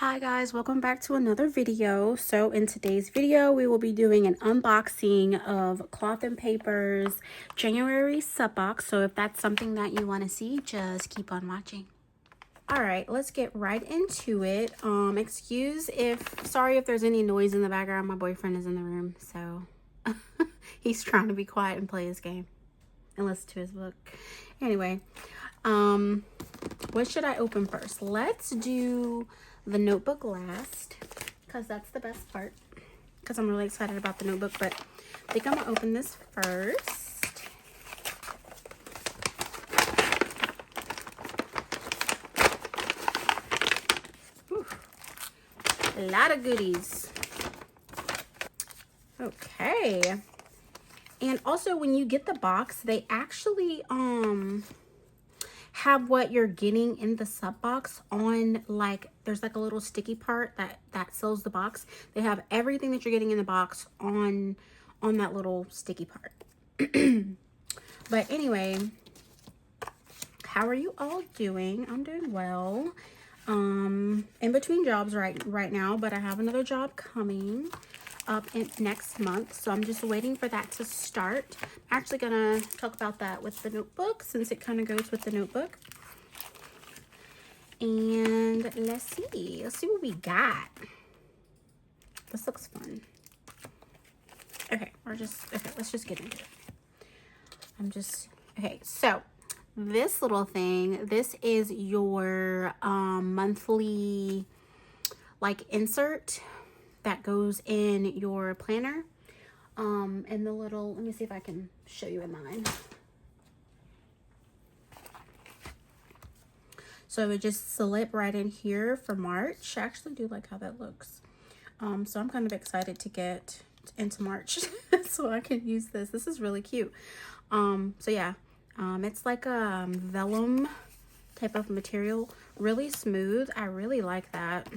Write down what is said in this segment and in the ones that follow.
Hi guys, welcome back to another video. So in today's video we will be doing an unboxing of Cloth and Paper's January sub box. So if that's something that you want to see, just keep on watching. All right, let's get right into it. Sorry if there's any noise in the background. My boyfriend is in the room, so he's trying to be quiet and play his game and listen to his book. Anyway, what should I open first? Let's do the notebook last, because that's the best part, because I'm really excited about the notebook. But I think I'm gonna open this first. Whew. A lot of goodies. Okay. And also when you get the box, they actually have what you're getting in the sub box on, like there's like a little sticky part that seals the box. They have everything that you're getting in the box on that little sticky part. But anyway, how are you all doing? I'm doing well. In between jobs right now, but I have another job coming up next month, so I'm just waiting for that to start. I'm actually gonna talk about that with the notebook, since it kind of goes with the notebook. And let's see what we got. This looks fun. Okay, let's just get into it. Okay, so this little thing, this is your monthly like insert that goes in your planner. And the little, let me see if I can show you in mine. So it would just slip right in here for March. I actually do like how that looks. So I'm kind of excited to get into March so I can use this. This is really cute. So yeah, it's like a vellum type of material, really smooth. I really like that.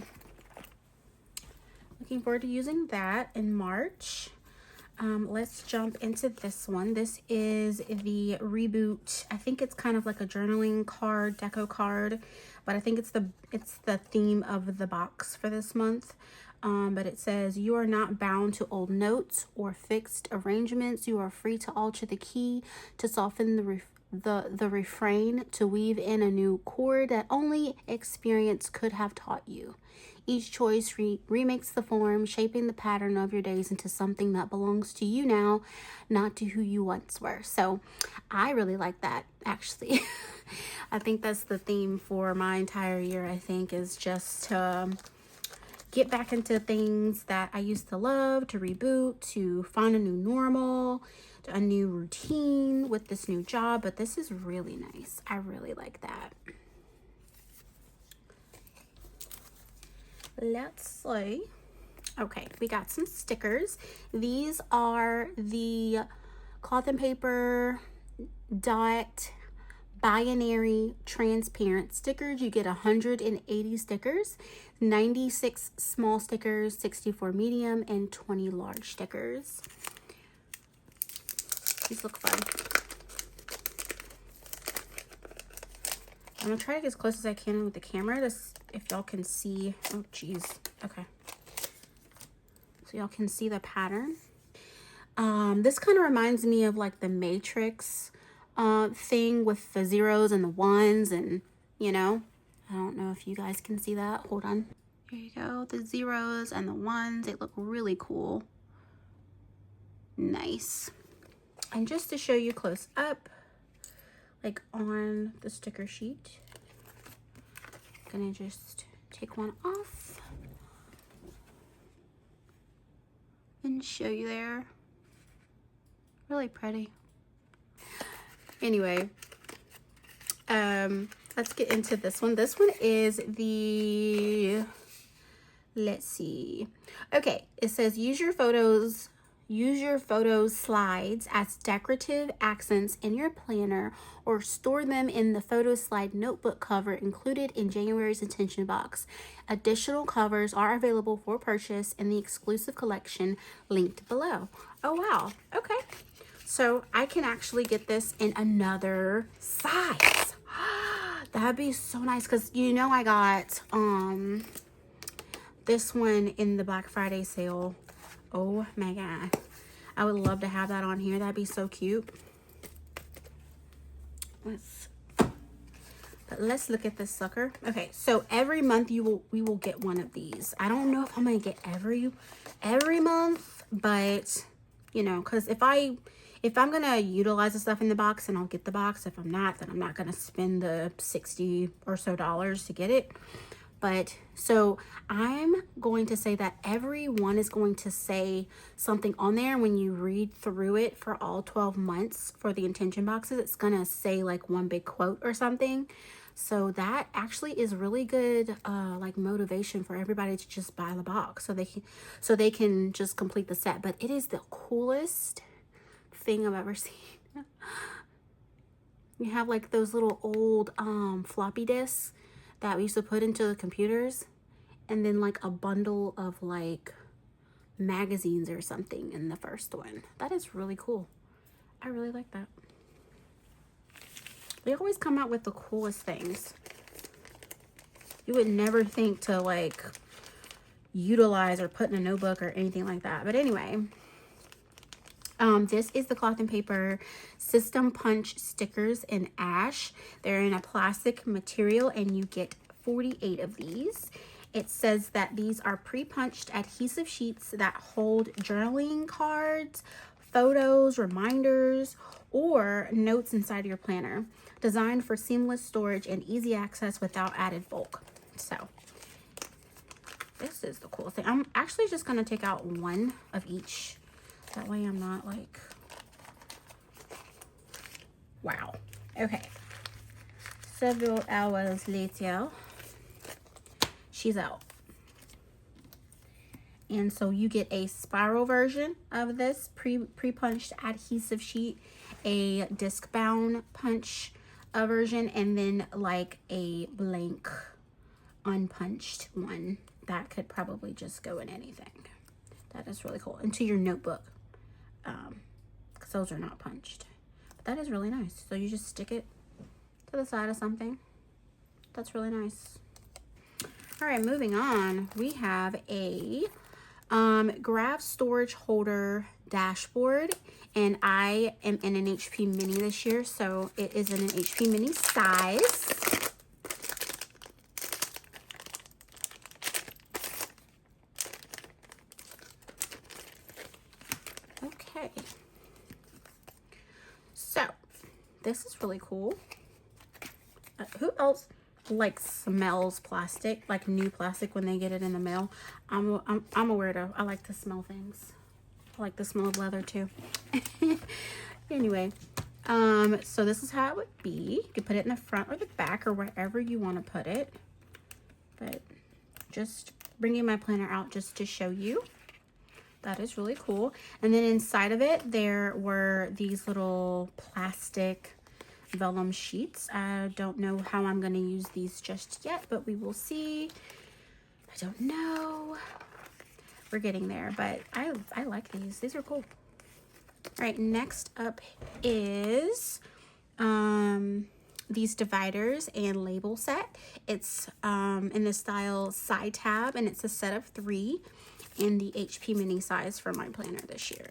Looking forward to using that in March. Let's jump into this one. This is the Reboot. I think it's kind of like a journaling card, deco card, but I think it's the theme of the box for this month. But it says, "You are not bound to old notes or fixed arrangements. You are free to alter the key, to soften the refrain, to weave in a new chord that only experience could have taught you. Each choice remakes the form, shaping the pattern of your days into something that belongs to you now, not to who you once were." So I really like that, actually. I think that's the theme for my entire year, I think, is just to get back into things that I used to love, to reboot, to find a new normal, a new routine with this new job. But this is really nice. I really like that. Let's see. Okay, we got some stickers. These are the Cloth and Paper dot binary transparent stickers. You get 180 stickers, 96 small stickers, 64 medium, and 20 large stickers. These look fun. I'm gonna try to get as close as I can with the camera, if y'all can see. Oh geez. Okay, so y'all can see the pattern. This kind of reminds me of like the Matrix thing with the zeros and the ones, and I don't know if you guys can see that. Hold on. Here you go. The zeros and the ones, they look really cool. Nice. And just to show you close up, like on the sticker sheet, I'm gonna just take one off and show you there. Really pretty. Anyway, let's get into this one. This one is the, let's see. Okay, it says use your photos slides as decorative accents in your planner, or store them in the photo slide notebook cover included in January's intention box. Additional covers are available for purchase in the exclusive collection linked below. Oh wow. Okay. So I can actually get this in another size. That'd be so nice, because I got this one in the Black Friday sale. Oh my God. I would love to have that on here. That'd be so cute. Let's look at this sucker. Okay, so every month we will get one of these. I don't know if I'm gonna get every month, but you know, because if I'm gonna utilize the stuff in the box, and I'll get the box. If I'm not, then I'm not gonna spend the $60 or so to get it. But so I'm going to say that everyone is going to say something on there. When you read through it for all 12 months for the intention boxes, it's gonna say like one big quote or something. So that actually is really good like motivation for everybody to just buy the box so they can just complete the set. But it is the coolest thing I've ever seen. You have like those little old floppy disks that we used to put into the computers, and then like a bundle of like magazines or something in the first one. That is really cool. I really like that. They always come out with the coolest things. You would never think to like utilize or put in a notebook or anything like that. But anyway, this is the Cloth and Paper System Punch stickers in ash. They're in a plastic material, and you get 48 of these. It says that these are pre-punched adhesive sheets that hold journaling cards, photos, reminders, or notes inside your planner, designed for seamless storage and easy access without added bulk. So this is the cool thing. I'm actually just going to take out one of each. That way I'm not like, wow. Okay. Several hours later, she's out. And so you get a spiral version of this pre-punched adhesive sheet, a disc bound punch version, and then like a blank unpunched one that could probably just go in anything. That is really cool. Into your notebook, because those are not punched. But that is really nice. So you just stick it to the side of something. That's really nice. All right, moving on. We have a graph storage holder dashboard, and I am in an HP Mini this year, so it is in an HP Mini size. Okay, so this is really cool. Who else like smells plastic, like new plastic when they get it in the mail? I'm a weirdo. I like to smell things. I like the smell of leather too. Anyway, so this is how it would be. You can put it in the front or the back or wherever you want to put it, but just bringing my planner out just to show you. That is really cool. And then inside of it there were these little plastic vellum sheets. I don't know how I'm going to use these just yet, but we will see. I don't know. We're getting there, but I like these. These are cool. All right, next up is these dividers and label set. It's in the style side tab, and it's a set of 3 in the HP Mini size for my planner this year.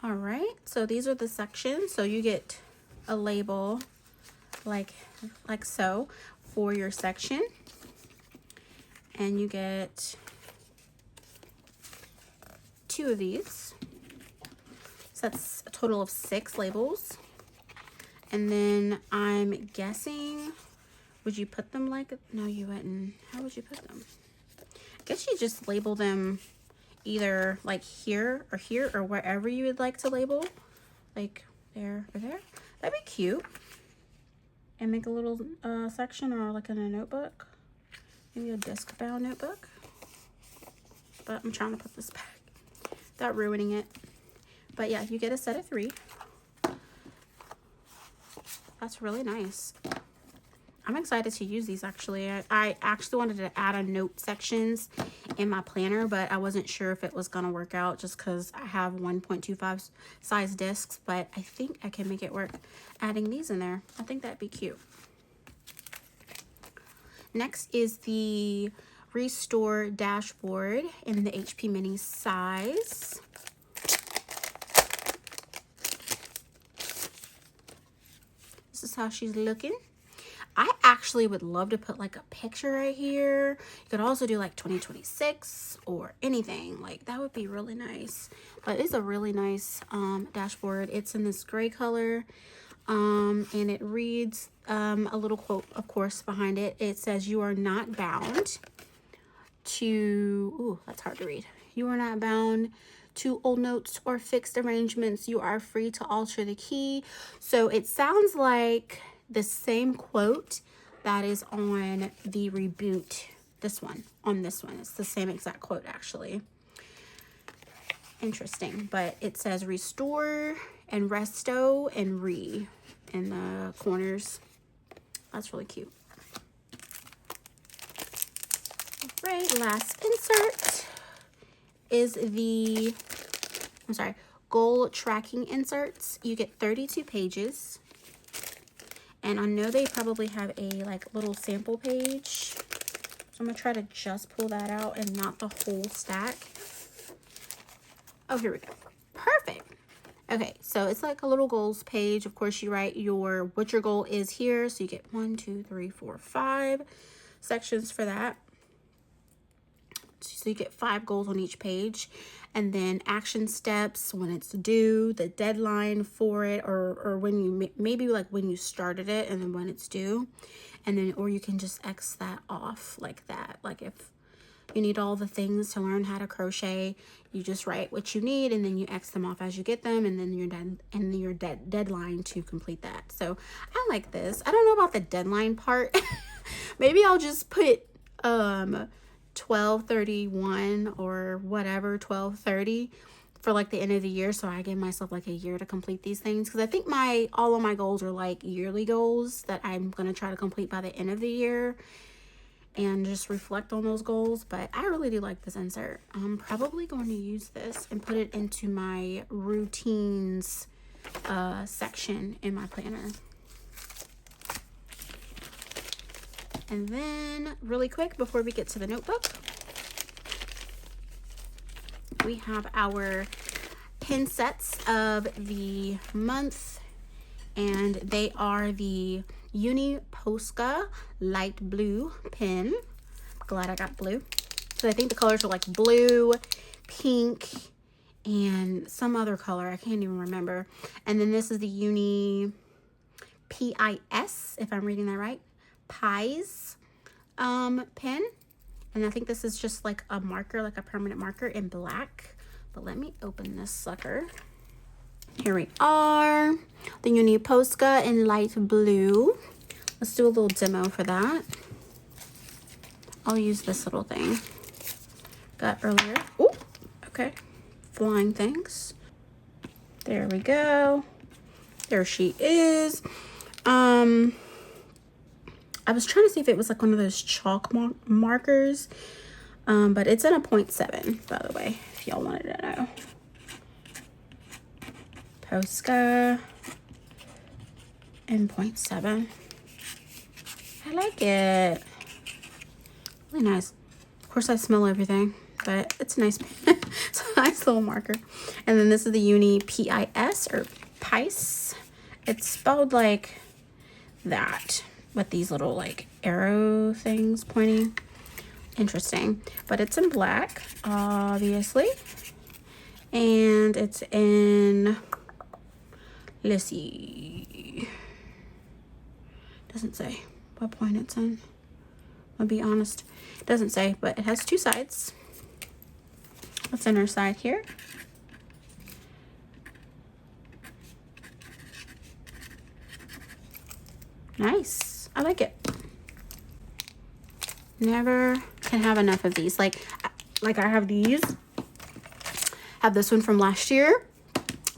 All right, so these are the sections. So you get a label like so for your section, and you get 2 of these. So that's a total of 6 labels. And then I'm guessing, would you put them like, no, you wouldn't. How would you put them? I guess you just label them either like here or wherever you would like to label, like there or there. That'd be cute. And make a little section, or like in a notebook, maybe a disc bound notebook. But I'm trying to put this back without ruining it. But yeah, you get a set of 3. That's really nice. I'm excited to use these actually. I actually wanted to add a note sections in my planner, but I wasn't sure if it was going to work out just because I have 1.25 size discs, but I think I can make it work adding these in there. I think that'd be cute. Next is the Restore dashboard in the HP Mini size. This is how she's looking. I actually would love to put like a picture right here. You could also do like 2026 or anything. Like that would be really nice. But it's a really nice dashboard. It's in this gray color. And it reads a little quote, of course, behind it. It says, "You are not bound to," ooh, that's hard to read. "You are not bound to old notes or fixed arrangements. You are free to alter the key." So it sounds like the same quote that is on the Reboot. This one, on this one. It's the same exact quote, actually. Interesting. But it says restore and resto and re in the corners. That's really cute. Right, last insert is the, goal tracking inserts. You get 32 pages. And I know they probably have a like little sample page. So I'm gonna try to just pull that out and not the whole stack. Oh, here we go. Perfect. Okay, so it's like a little goals page. Of course, you write what your goal is here. So you get 1, 2, 3, 4, 5 sections for that. So you get 5 goals on each page, and then action steps, when it's due, the deadline for it, or when you maybe like when you started it and then when it's due, and then or you can just X that off like that. Like if you need all the things to learn how to crochet, you just write what you need and then you X them off as you get them, and then you're done, and your deadline to complete that. So I like this. I don't know about the deadline part. Maybe I'll just put 12/31 or whatever, 12/30 for like the end of the year, so I give myself like a year to complete these things, because I think all of my goals are like yearly goals that I'm going to try to complete by the end of the year and just reflect on those goals. But I really do like this insert. I'm probably going to use this and put it into my routines section in my planner. And then really quick before we get to the notebook, we have our pin sets of the month, and they are the Uni Posca light blue pin. Glad I got blue. So I think the colors are like blue, pink, and some other color. I can't even remember. And then this is the Uni PIS, if I'm reading that right. Pies pen, and I think this is just like a marker, like a permanent marker in black. But let me open this sucker. Here we are, the Uni Posca in light blue. Let's do a little demo for that. I'll use this little thing got earlier. Oh, okay, flying things. There we go. There she is. I was trying to see if it was like one of those chalk markers, but it's in a 0.7, by the way, if y'all wanted to know. Posca in 0.7. I like it. Really nice. Of course, I smell everything, but it's a nice, it's a nice little marker. And then this is the Uni PIS or PICE. It's spelled like that, with these little like arrow things pointing. Interesting. But it's in black, obviously. And it's in, let's see, doesn't say what point it's in. I'll be honest, it doesn't say, but it has 2 sides. What's in her side here? Nice. I like it. Never can have enough of these. Like I have these. Have this one from last year.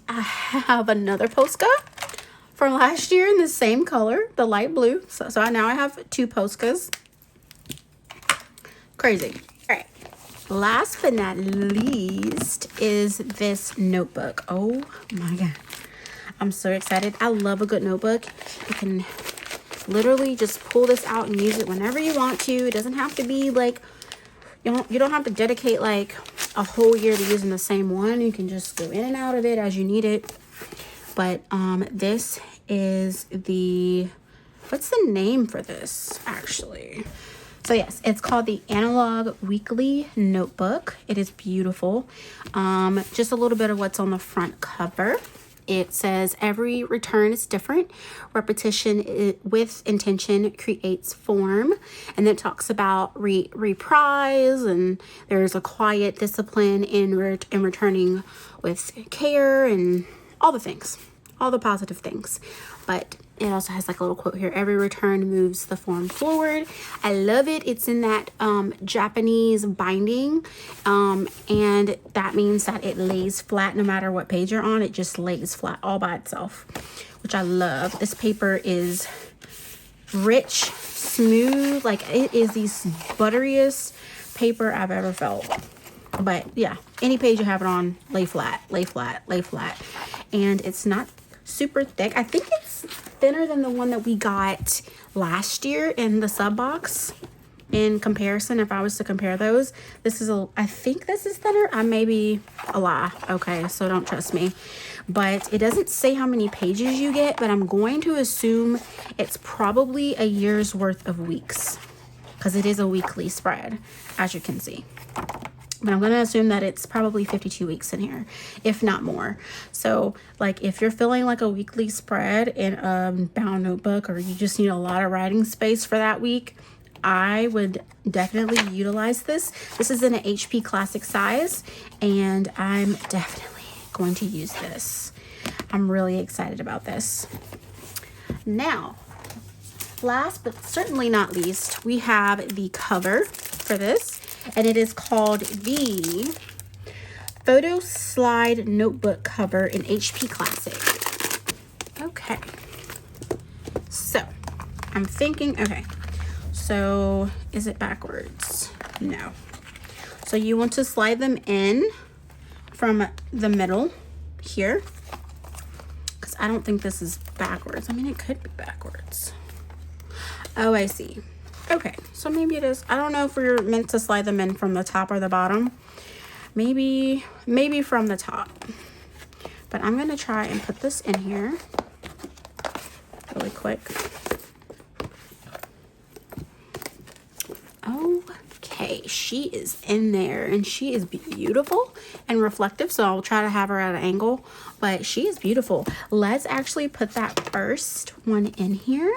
I have another Posca from last year in the same color, the light blue. So now I have 2 Poscas. Crazy. All right. Last but not least is this notebook. Oh my God. I'm so excited. I love a good notebook. You can literally just pull this out and use it whenever you want to. It doesn't have to be like, you don't have to dedicate like a whole year to using the same one. You can just go in and out of it as you need it. But this is the, what's the name for this actually? So yes, it's called the Analog Weekly Notebook. It is beautiful. Just a little bit of what's on the front cover. It says every return is different. Repetition with intention creates form. And then it talks about reprise, and there's a quiet discipline in returning with care and all the things, all the positive things. But it also has like a little quote here. Every return moves the form forward. I love it. It's in that Japanese binding. And that means that it lays flat no matter what page you're on. It just lays flat all by itself, which I love. This paper is rich, smooth. Like it is the butteriest paper I've ever felt. But yeah, any page you have it on, lay flat, lay flat, lay flat. And it's not super thick. I think it's thinner than the one that we got last year in the sub box. In comparison, if I was to compare those, this is I think this is thinner. I may be a lie. Okay, so don't trust me. But it doesn't say how many pages you get, but I'm going to assume it's probably a year's worth of weeks, because it is a weekly spread, as you can see. But I'm going to assume that it's probably 52 weeks in here, if not more. So, like, if you're feeling like a weekly spread in a bound notebook, or you just need a lot of writing space for that week, I would definitely utilize this. This is in an HP Classic size, and I'm definitely going to use this. I'm really excited about this. Now, last but certainly not least, we have the cover for this. And it is called the Photo Slide Notebook Cover in HP Classic. Okay. So, I'm thinking, okay. So, is it backwards? No. So, you want to slide them in from the middle here. Because I don't think this is backwards. I mean, it could be backwards. Oh, I see. Okay, so maybe it is. I don't know if we're meant to slide them in from the top or the bottom. Maybe from the top. But I'm going to try and put this in here really quick. Okay, she is in there, and she is beautiful and reflective, so I'll try to have her at an angle, but she is beautiful. Let's actually put that first one in here.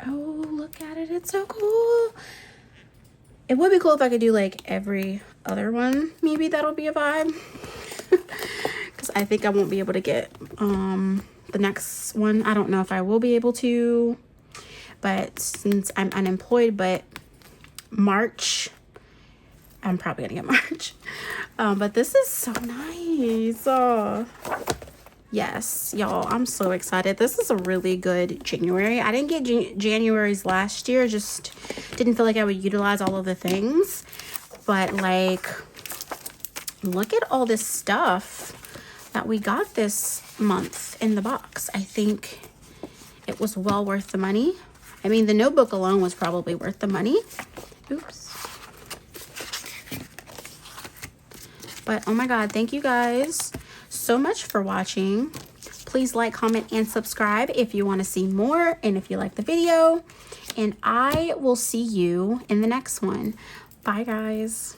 Oh, look at it. It's so cool. It would be cool if I could do like every other one. Maybe that'll be a vibe. Because I think I won't be able to get the next one. I don't know if I will be able to. But since I'm unemployed, but March, I'm probably going to get March. But this is so nice. Oh. Yes, y'all, I'm so excited. This is a really good January. I didn't get January's last year. Just didn't feel like I would utilize all of the things. But, like, look at all this stuff that we got this month in the box. I think it was well worth the money. I mean, the notebook alone was probably worth the money. Oops. But, oh my God, thank you guys so much for watching. Please like, comment, and subscribe if you want to see more and if you like the video. And I will see you in the next one. Bye, guys.